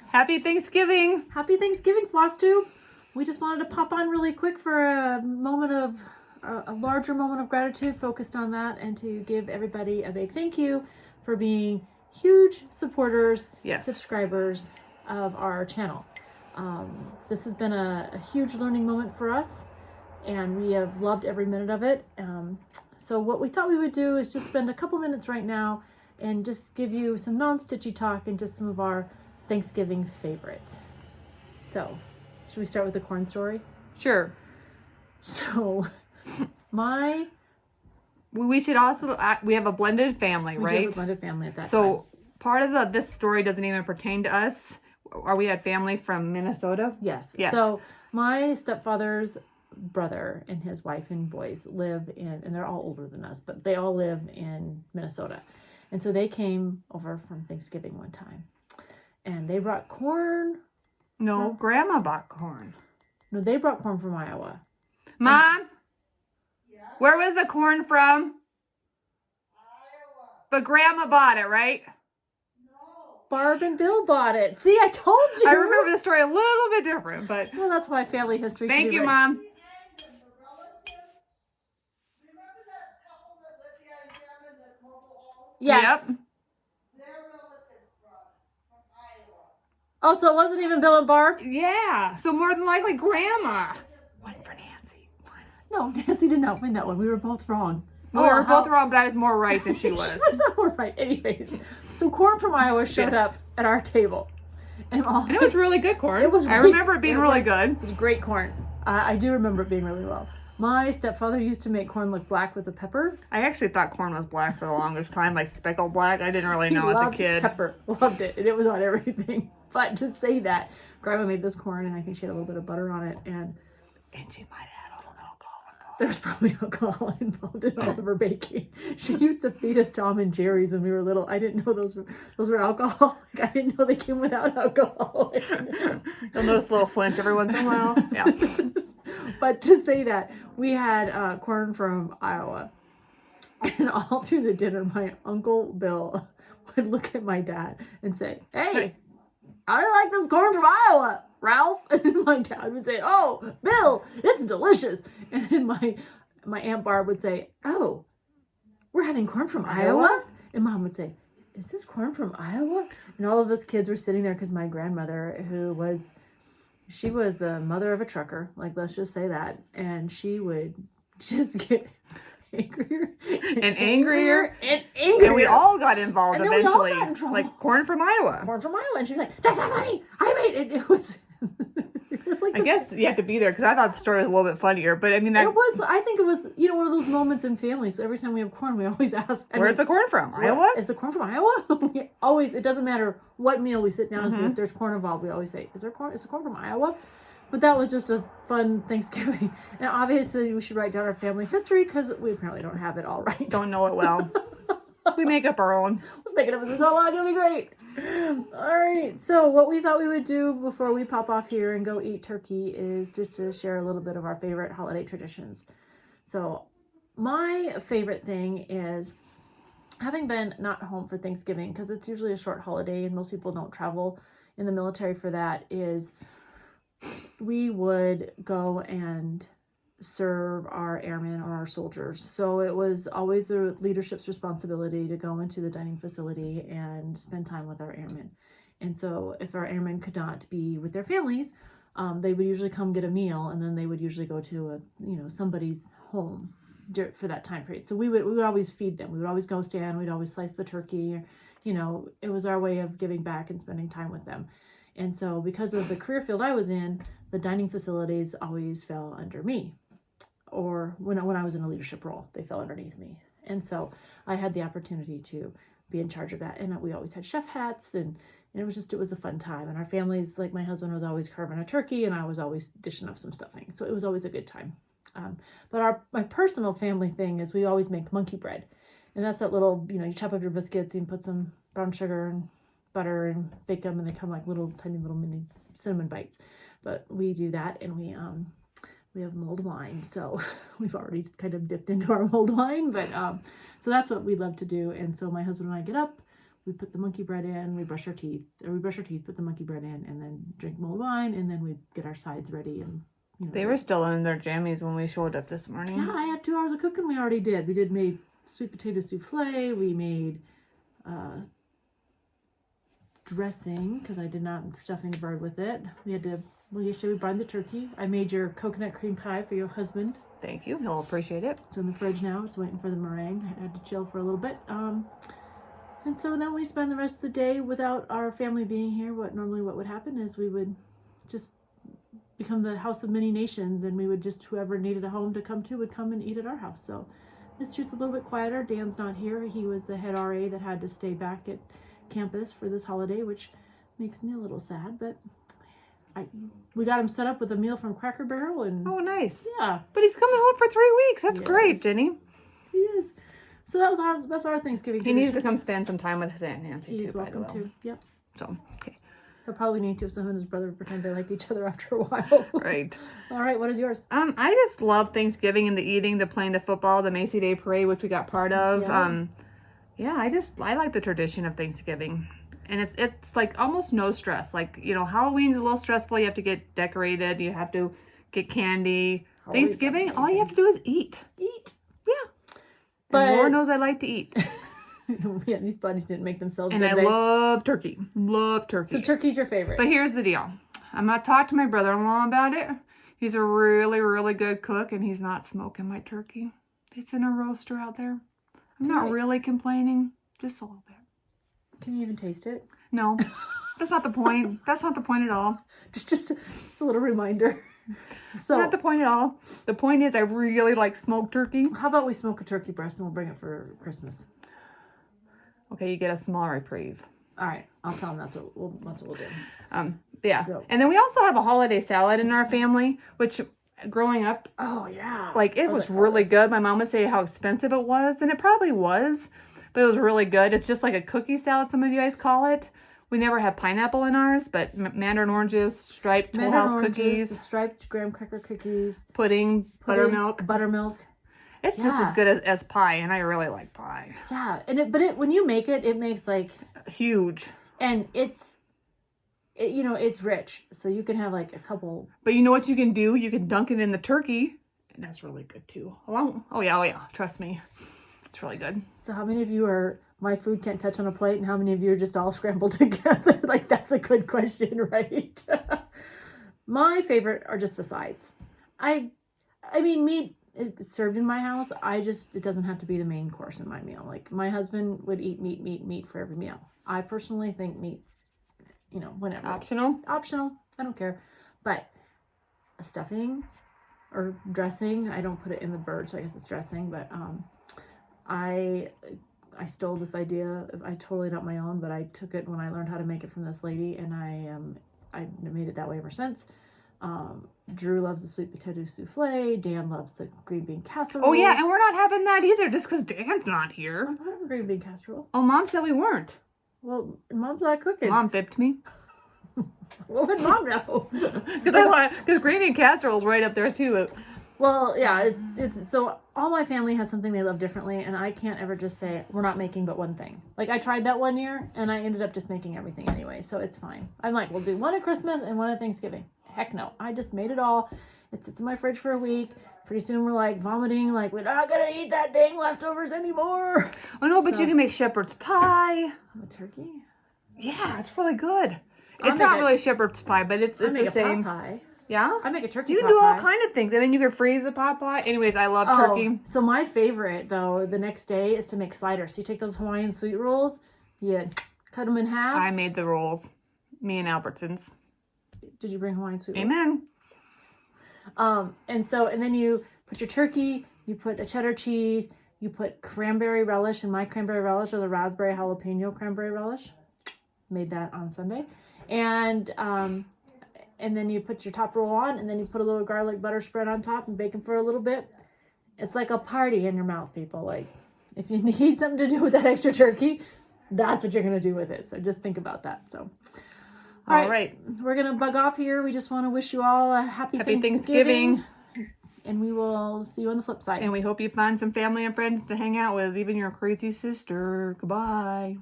Happy Thanksgiving. Happy Thanksgiving, FlossTube. We just wanted to pop on really quick for a larger moment of gratitude focused on that, and to give everybody a big thank you for being huge supporters, subscribers of our channel. This has been a huge learning moment for us, and we have loved every minute of it. So what we thought we would do is just spend a couple minutes right now and just give you some non-stitchy talk and just some of our Thanksgiving favorites. So, should we start with the corn story? Sure. So, we should also, we have a blended family, right? We do have a blended family at that time. So, part of this story doesn't even pertain to us. We had family from Minnesota? Yes. So, my stepfather's brother and his wife and boys live in, and they're all older than us, but they all live in Minnesota. And so they came over from Thanksgiving one time. And they brought corn. No, Grandma bought corn. No, they brought corn from Iowa. Mom? Where was the corn from? Iowa. But Grandma bought it, right? No. Barb and Bill bought it. See, I told you. I remember the story a little bit different, but... Well, that's why family history Thank you, Mom. Yes. Yep. Oh, so it wasn't even Bill and Barb? Yeah. So more than likely Grandma. One for Nancy. No, Nancy did not win that one. We were both wrong. We were both wrong, but I was more right than she was. She was not more right. Anyways, so corn from Iowa showed up at our table. And it was really good corn. It was. I remember it being really good. It was great corn. I do remember it being really well. My stepfather used to make corn look black with a pepper. I actually thought corn was black for the longest time, like speckled black. I didn't really know as a kid. Pepper. Loved it. And it was on everything. But to say that, Grandma made this corn, and I think she had a little bit of butter on it. And she might have had a little alcohol involved. There was probably alcohol involved in all of her baking. She used to feed us Tom and Jerry's when we were little. I didn't know those were alcoholic. I didn't know they came without alcohol. You'll notice a little flinch every once in a while. Yeah. But to say that, we had corn from Iowa. And all through the dinner, my Uncle Bill would look at my dad and say, hey, how do you like this corn from Iowa, Ralph? And my dad would say, oh, Bill, it's delicious. And then my Aunt Barb would say, oh, we're having corn from Iowa? And Mom would say, is this corn from Iowa? And all of us kids were sitting there because my grandmother, she was the mother of a trucker, like, let's just say that. And she would just get angrier and angrier. And we all got involved eventually. We all got in trouble. Like corn from Iowa. Corn from Iowa. And she was like, that's not funny. I made it. It was like... I guess you have to be there because I thought the story was a little bit funnier. But I mean... I think it was, one of those moments in family. So every time we have corn, we always ask... Where's the corn from? Iowa? Is the corn from Iowa? It doesn't matter what meal we sit down to. If there's corn involved, we always say, is the corn from Iowa? But that was just a fun Thanksgiving. And obviously, we should write down our family history because we apparently don't have it all right. Don't know it well. We make up our own. Let's make it up as we go along. It'll be great. All right. So what we thought we would do before we pop off here and go eat turkey is just to share a little bit of our favorite holiday traditions. So my favorite thing is, having been not home for Thanksgiving, because it's usually a short holiday and most people don't travel in the military for that, is... we would go and serve our airmen or our soldiers. So it was always the leadership's responsibility to go into the dining facility and spend time with our airmen. And so if our airmen could not be with their families, they would usually come get a meal, and then they would usually go to somebody's home for that time period. So we would always feed them. We would always go stand. We'd always slice the turkey. It was our way of giving back and spending time with them. And so because of the career field I was in, the dining facilities always fell under me. Or when I was in a leadership role, they fell underneath me. And so I had the opportunity to be in charge of that. And we always had chef hats, and it was a fun time. And our families, like my husband was always carving a turkey, and I was always dishing up some stuffing. So it was always a good time. But my personal family thing is we always make monkey bread. And that's that little, you chop up your biscuits and put some brown sugar and butter and bake them, and they come like tiny little mini cinnamon bites. But we do that, and we have mulled wine, so we've already kind of dipped into our mulled wine. But so that's what we love to do. And so my husband and I get up, we put the monkey bread in, we brush our teeth, put the monkey bread in, and then drink mulled wine, and then we get our sides ready. And they were still in their jammies when we showed up this morning. Yeah, I had 2 hours of cooking. We already did. We made sweet potato souffle. We made dressing because I did not stuffing the bird with it. Yesterday we brined the turkey. I made your coconut cream pie for your husband. Thank you. He'll appreciate it. It's in the fridge now. It's waiting for the meringue. I had to chill for a little bit. And so then we spend the rest of the day without our family being here. What would happen is we would just become the house of many nations, and we would just, whoever needed a home to come to would come and eat at our house. So this year it's a little bit quieter. Dan's not here. He was the head RA that had to stay back at campus for this holiday, which makes me a little sad, but we got him set up with a meal from Cracker Barrel, and oh, nice. Yeah, but he's coming home for 3 weeks. That's great, Jenny. He is. So that's our Thanksgiving. He needs to come spend some time with his Aunt Nancy. He's welcome to. Yep. So okay. He'll probably need to if someone and his brother pretend they like each other after a while. Right. All right. What is yours? I just love Thanksgiving and the eating, the playing the football, the Macy Day Parade, which we got part of. Yeah. I like the tradition of Thanksgiving. And it's like almost no stress. Like, Halloween's a little stressful. You have to get decorated. You have to get candy. Thanksgiving, all you have to do is eat. Eat. Yeah. But and Lord knows I like to eat. Yeah, these bunnies didn't make themselves. And I love turkey. Love turkey. So turkey's your favorite. But here's the deal. I'm going to talk to my brother-in-law about it. He's a really, really good cook, and he's not smoking my turkey. It's in a roaster out there. I'm not really complaining. Just a little bit. Can you even taste it? No, that's not the point. That's not the point at all. Just a little reminder. So not the point at all. The point is I really like smoked turkey. How about we smoke a turkey breast and we'll bring it for Christmas? Okay, you get a small reprieve. All right, I'll tell him that's what we'll do. Yeah. So. And then we also have a holiday salad in our family, which growing up, oh yeah, like it was really good. My mom would say how expensive it was, and it probably was. But it was really good. It's just like a cookie salad, some of you guys call it. We never have pineapple in ours, but mandarin oranges, striped Toll House cookies, the striped graham cracker cookies, pudding, buttermilk. It's just as good as pie, and I really like pie. Yeah, and when you make it, it makes like huge, and it's rich, so you can have like a couple. But you know what you can do? You can dunk it in the turkey, and that's really good too. Oh yeah, trust me. It's really good. So how many of you are my food can't touch on a plate, and how many of you are just all scrambled together? Like, that's a good question, right? My favorite are just the sides. I mean, meat is served in my house. It doesn't have to be the main course in my meal. Like, my husband would eat meat for every meal. I personally think meat's, whenever. Optional. I don't care. But a stuffing or dressing, I don't put it in the bird, so I guess it's dressing, but I stole this idea. I totally not my own, but I took it when I learned how to make it from this lady, and I made it that way ever since. Drew loves the sweet potato souffle. Dan loves the green bean casserole. Oh yeah, and we're not having that either just because Dan's not here. I'm not having green bean casserole. Oh, Mom said we weren't. Well, Mom's not cooking. Mom fipped me. Well, let Mom know. Because green bean casserole is right up there too. Well, yeah, it's so all my family has something they love differently, and I can't ever just say we're not making but one thing. Like, I tried that one year, and I ended up just making everything anyway, so it's fine. I'm like, we'll do one at Christmas and one at Thanksgiving. Heck no, I just made it all. It sits in my fridge for a week. Pretty soon we're like vomiting, like we're not gonna eat that dang leftovers anymore. Oh no, but you can make shepherd's pie. A turkey? Yeah, it's really good. It's not really shepherd's pie, but it's the same. Pot pie. Yeah? I make a turkey You can do all kind of things. And then you can freeze the pot pie. Anyways, I love turkey. So my favorite, though, the next day is to make sliders. So you take those Hawaiian sweet rolls, you cut them in half. I made the rolls. Me and Albertsons. Did you bring Hawaiian sweet rolls? Amen. And then you put your turkey, you put a cheddar cheese, you put cranberry relish, and my cranberry relish is a raspberry jalapeno cranberry relish. Made that on Sunday. And then you put your top roll on, and then you put a little garlic butter spread on top and bake them for a little bit. It's like a party in your mouth, people. Like, if you need something to do with that extra turkey, that's what you're going to do with it. So just think about that. So, all right. We're going to bug off here. We just want to wish you all a happy Thanksgiving. And we will see you on the flip side. And we hope you find some family and friends to hang out with, even your crazy sister. Goodbye.